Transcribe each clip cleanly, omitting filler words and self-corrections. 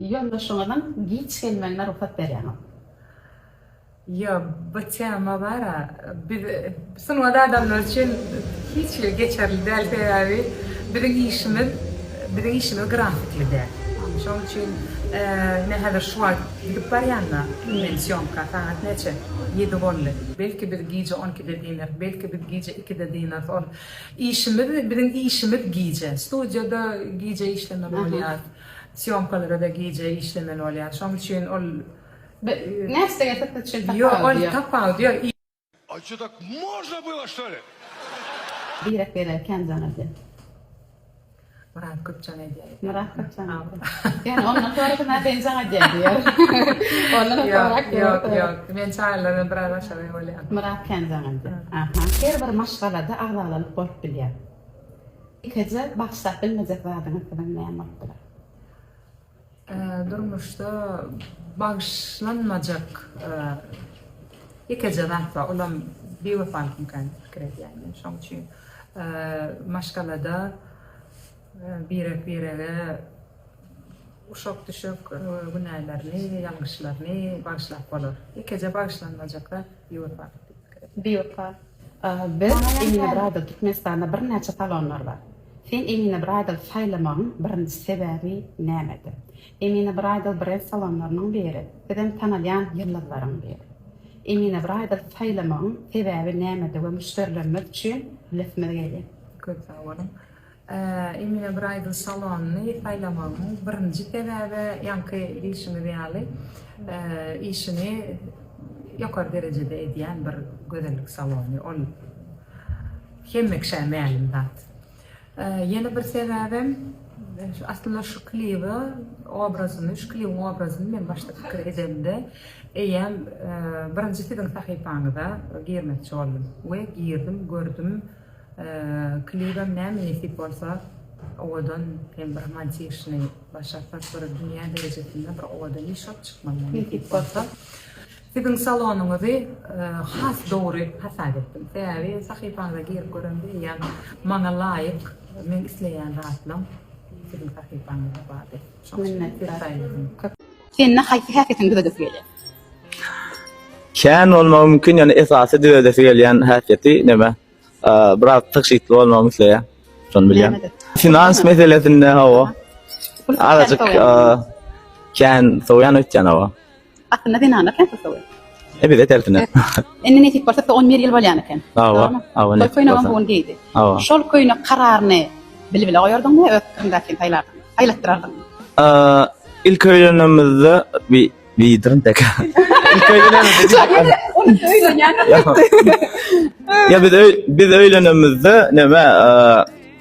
Yolda şoňadan giç gelmenler rufat berýär. Ya bu tema var ha. Bizim adamlar için hiç geçerli değil abi. Bir işimiz grafikli değil. Şunun için ne kadar şu an gidip var yanına. Mensiyon saat neçe? 7 golle. Belki bir gece 12 dinar, belki bir gece 2 dinar. İşimiz gece. Stüdyoda gece işlemem oluyor. Syomkalara da gece işlemem oluyor. Şunun için Näste ýatak için tapao diyor. А что, так можно было, что ли? Birek bererken zanadı. Murat Köpçen ediyor. Murat Köpçen. Yani ondan sonra da ben sana diyor. Ondan sonra Yok. Men çaylarını biraz aşağıya koyuyorum. Murat Kenzanadı. Aha. Her bir maşgalada ağlalanıp bolup bilýär. Ikece başlap bilmejek zadyny bilen näme Durmuşta bağışlanmayacak iki cevap var. Ulan bir vefalık mümkün kredi yani. Şunun için maşgalada bir uşak düşük günahlarını, yanlışlarını bağışlap olur. İkice bağışlanmayacaklar bir vefalık kredi. Bir vefalık. Biz Emine Bradel Türkmenistan'da bir neçe talonlar var. Sen Emine Bradel saylamanın birinci sebebi nämedir? Emine Bradel brand salonlarının biri. Bizden tanalyan yıllarların biri. Emine Bradel saylamanın sebebi nämedir ve müşterilerimiz için lefmede geldi. Köp sağ olun. Emine Bradel salonunu saylamanın birinci sebebi yankı işini deyali. İşini yukarı derecede ediyen bir güzellik salonu. Ol hemmek şey mealim dat. Yeni bir sebebim aslında şu klibi obrazını men başta fikir edemde eýem birinji sizin sahypaňyza girmekçi boldum we girdim, gördüm. Klibim näme nesip bolsa owadan hem bir mantiýyşyny başarsak bir dünýä derejesinde bir owadan işap çykmaly nesip bolsa. Sizin salonuňyzy has dogry hasat etdim. Täze sahypaňyza girip görende ýani maňa laýyk men isleýän rahatlam. Sizin sahypaňyza bady. Sen ne hakikaten güzel geldi. Kan olmagy mümkin, yani esasy düzedesi gelýän häsiýeti näme? Biraz tykşytly bolmagy isleýär. Şonu bilýän. Finans meselesinde hawa. Azajyk kan soýan ötýän hawa. Aslında dinana kan soýan. Ebide tertine. Enne nesip bolsa 11 ýyl bolýan eken. Hawa. Toy koýnagan bugün diýdi. Şol koýna kararyny bilip goýardyňmy, ötkündäki taýlardyň. Taýlatdyrardyň. İlk öýlenemizde bir dırın tek. İlk öýlenemizde. Onu öýlenýän. Ya biz öýlenemizde näme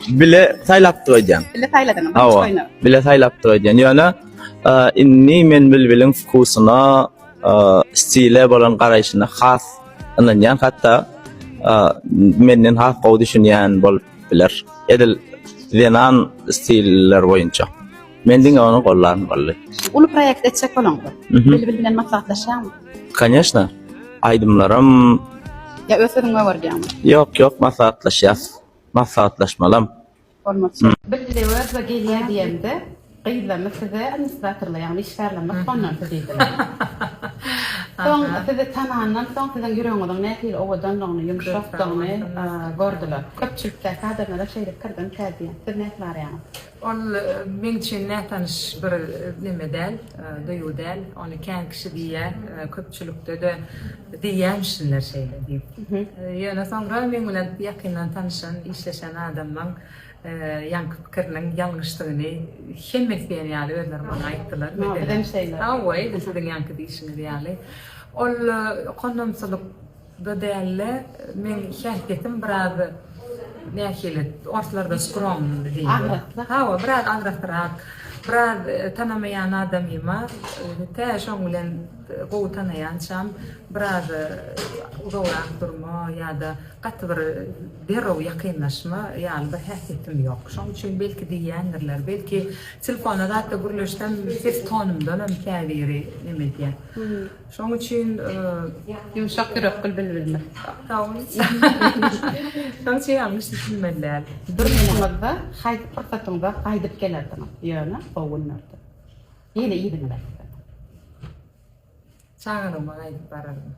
bile saýlapdy öýdän. Bile taýladym. Hawa. Bile saýlapdy öýdän. Ýöne inni men bilbilen fokusyna stile bolan garaýşyna has anlanýan, hatda menden has gowy düşünýän bolup biler. Edil zenan stiller boýunça. Mendin onu gollan bolly. Ulu proýekt etsek bolandy. Bilen maslahatlaşýarmy? Конечно. Aydımlarım Ya ösüňe barýarmy? yok maslahatlaşmalam. Olmaz. Bildi we gelýär diýende gıydlama size administratorlar yani işverleme sondan dediler. Son size tanandan son sizin yüreğinizden ne değil ovadan onu yumuşaktan ne gördüler. Köpçülükte kadrına da şeylik kırdım kadiyen. Siz ne var yani? Ol men için ne tanış bir nimedel, duyudel, onu kendi kişi diye köpçülükte de diýenşinler şeyle diýip. Ýöne soňra men bilen ýakyndan tanışan, işleşen adamlaň yankı fikirinin yanlışlığını hemmet ýaly özleri bana aýtdylar. Neden şeyler? Away, bu sizin yankı diýişini ýaly. Ol kondomçylyk da dälle men şäherketim biraz nähili ortalarda skrom diýip. Hawa biraz agratrak, biraz tanamayan adamyma, tä şoň bilen gowy tanaýançam, biraz uzawrak durma ýa-da gatty bir derrew ýakynlaşma ýaly bir häsiýetim ýok. Şoň üçin belki diýendirler, belki telefonda da gürleşden ses tonumdan hem käbiri nime diýen. Şoň üçin Yumuşak ýürek bilbilme. Şoň üçin ýalňyş düşünmediler. Bir menimizde haydi fırsatyňda gaýdyp gelerdim. Ýöne gowunlardy. Yine iyi dinle. Çağırma ayıp bararım.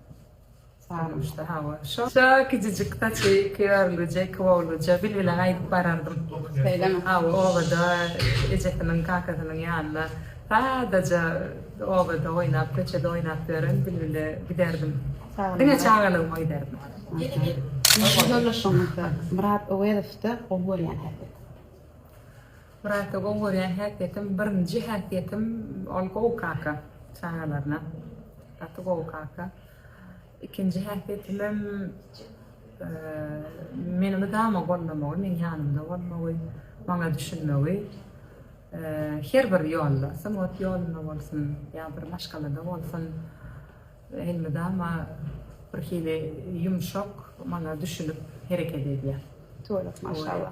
Sağ olun. İşte hava. Şu küçücük taçı kıyarlıca, kıvalıca bilbilen ayıp barardım. Söyleme. Hava ovada, ecetinin kakasının yanında. Sadece ovada oynap, köçede oynap verin, bilbile giderdim. Sağ olun. Dine çağırlığıma giderdim. Şöyle şonda Murat Ovedif'te o yani hep. Murat Ovedif'ten herketim, birinci herketim olgu kaka çağırlarına. Olgu kaka. İkinci herketimim benim dama olmamalı, men yanımda olmalı, bana düşünmeli. Her bir yolla, samot yoluna olsun, ya bir başkalada olsun, elime dama bir hile yumuşak, bana düşünüp hareket ediyor. Tuvalet maşallah.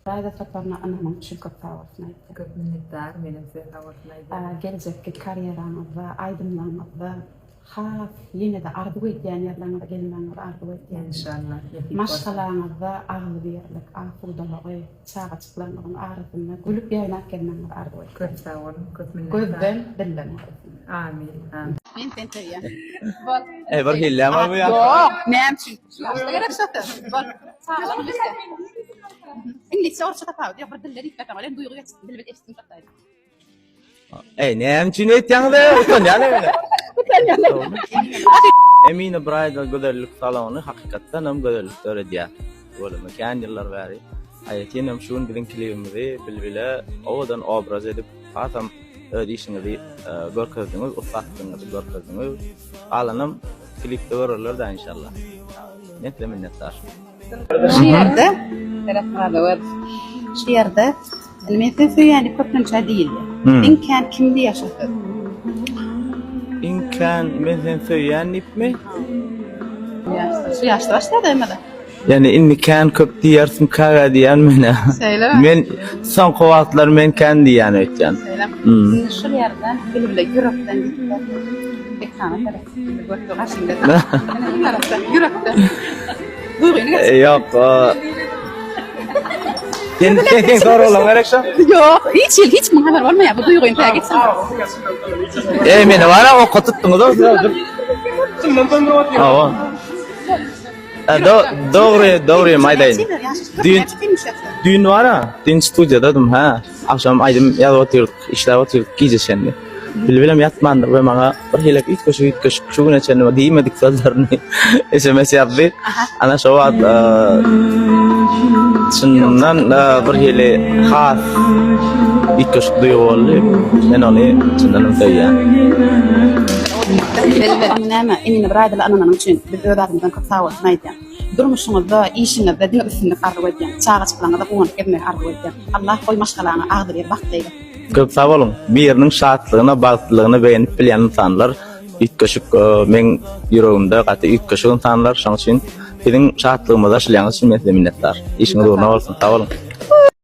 Rayda Fatlarına anamın için çok sağ olsun. Çok minnettar, benim size davetine. Gelecekteki kariyeranızda, aydınlanmada, yine de arzu ettiğin yerlerine gelmeniz arzu ettiğin. İnşallah. Maşgalarınızda ağlı birlik, afudalığı, çağaçıklarının arasında gülüp yaynak gelmeniz arzu ettiğin. Çok sağ olun, çok minnettar. Gözden dillen. Amin, amin. Men sen teyyan. Bir hille ama bu ya. Yok, nem çünkü. Başta gerek şatı. Bak, sağ olun lütfen. İngilizce orta tafavut. Yok, bir dilleri ifkat ama. Duygu geçsin. Dil bit efsin şataydı. Ne için ettiğinde utan yani öyle. Emine Bridal Güzellik Salonu hakikaten hem güzellik öğretiyor. Böyle mekan yıllar beri. Hayatın hem şun bilin klibimizi bilbile ovadan obraz edip hatam ödeyişinizi görkezdiniz, ufattığınızı görkezdiniz. Alanım klipte görürler de inşallah. Netle minnettar. Şu yerde, şu yerde, المثل يعني كتن شديد. إن كان كم دي شخص. إن كان مثل ثيان نبمه. Şu yaşta başladı demedi. Yani inni kan köp diyersem kaga diyen mene. Söyle. Men son kuvatlar men kan diyen ötken. Söyle. Şu yerden bilbile yürekten gitti. Bir tane taraf. Gördü karşımda. Yürekten. Buyurun. Yok. Sen zor olan gerekse? Yok, hiç mi haber var mı ya? Bu duyguyu takip etsin. Mene var ama okuttunuz da dur. Doğru maydayın. Düğün var ha. Düğün stüdyodadım ha. Akşam aydım ya oturduk, işler oturduk gece şimdi. Bilbilem yatmandık ve bana bir hilek itkoşu şu güne çenime giymedik sözlerini SMS yaptı. Ana şu an şundan bir hile khas itkoşu duyuyor oldu. Ben onu şundan söyleyeyim. Ama inin brayda la ananın için bir ödağımdan katsavat naydan. Durmuşunuzda, işinizde dine üstünde arzu ediyen, çağa çıkılanızda uğun ebne arzu ediyen. Allah koy maşgalağına ağdır baktaydı. Köp sağ olun. Bir yerinin şartlığına, bağlılığına beğenip bilen insanlar, itkoşuk men yüreğimde katı itkoşuk insanlar, şunun için bizim şartlığımıza şilyanız için minnettar. İşiniz uğruna olsun. Sağ olun.